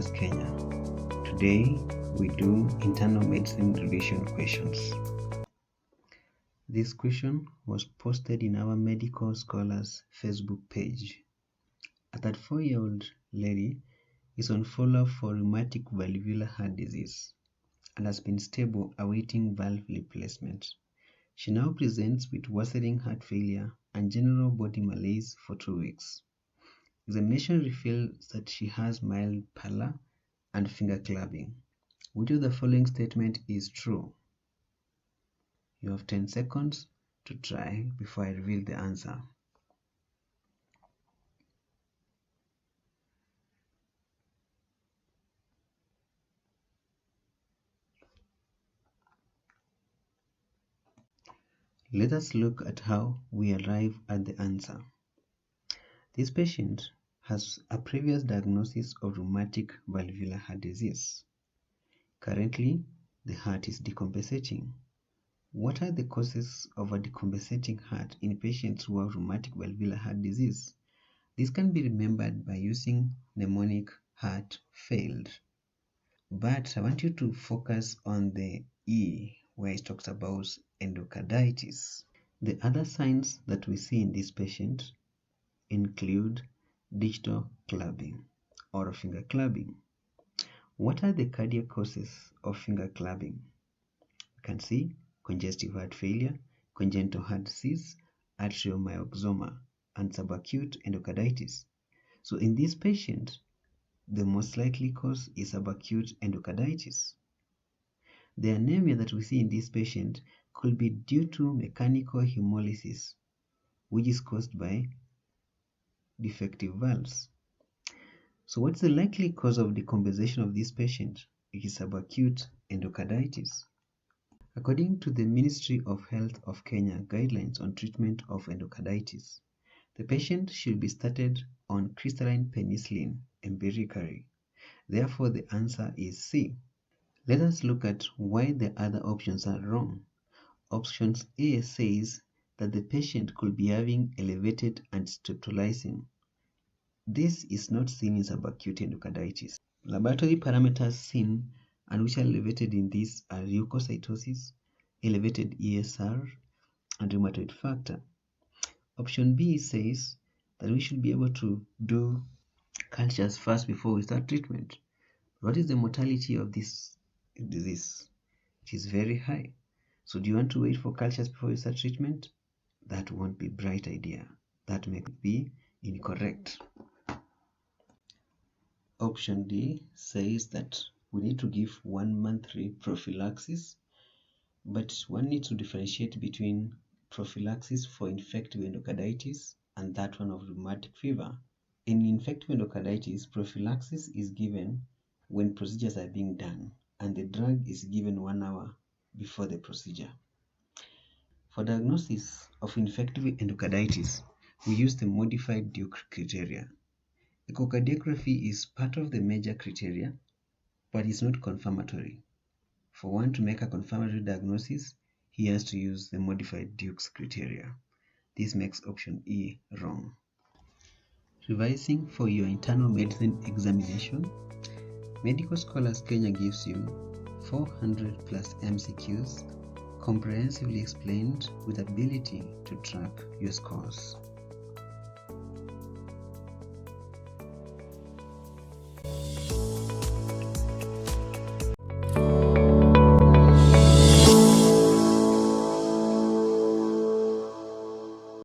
Scholars Kenya. Today we do internal medicine revision questions. This question was posted in our Medical Scholars Facebook page. A 34-year-old lady is on follow-up for rheumatic valvular heart disease and has been stable awaiting valve replacement. She now presents with worsening heart failure and general body malaise for 2 weeks. Examination reveals that she has mild pallor and finger clubbing. Which of the following statement is true? You have 10 seconds to try before I reveal the answer. Let us look at how we arrive at the answer. This patient has a previous diagnosis of rheumatic valvular heart disease. Currently, the heart is decompensating. What are the causes of a decompensating heart in patients who have rheumatic valvular heart disease? This can be remembered by using mnemonic heart failed. But I want you to focus on the E, where it talks about endocarditis. The other signs that we see in this patient include digital clubbing or finger clubbing. What are the cardiac causes of finger clubbing? You can see congestive heart failure, congenital heart disease, atrial myxoma, and subacute endocarditis. So in this patient, the most likely cause is subacute endocarditis. The anemia that we see in this patient could be due to mechanical hemolysis, which is caused by defective valves. So what's the likely cause of decompensation of this patient? It is subacute endocarditis. According to the Ministry of Health of Kenya guidelines on treatment of endocarditis, the patient should be started on crystalline penicillin empirically. Therefore, the answer is C. Let us look at why the other options are wrong. Option A says that the patient could be having elevated antistreptolysin. This is not seen in subacute endocarditis. Laboratory parameters seen and which are elevated in this are leukocytosis, elevated ESR, and rheumatoid factor. Option B says that we should be able to do cultures first before we start treatment. What is the mortality of this disease? It is very high. So do you want to wait for cultures before you start treatment? That won't be a bright idea. That may be incorrect. Option D says that we need to give 1 monthly prophylaxis, but one needs to differentiate between prophylaxis for infective endocarditis and that one of rheumatic fever. In infective endocarditis, prophylaxis is given when procedures are being done, and the drug is given 1 hour before the procedure. For diagnosis of infective endocarditis, we use the modified Duke criteria. Echocardiography is part of the major criteria, but it's not confirmatory. For one to make a confirmatory diagnosis, he has to use the modified Duke's criteria. This makes option E wrong. Revising for your internal medicine examination, Medical Scholars Kenya gives you 400 plus MCQs comprehensively explained with ability to track your scores.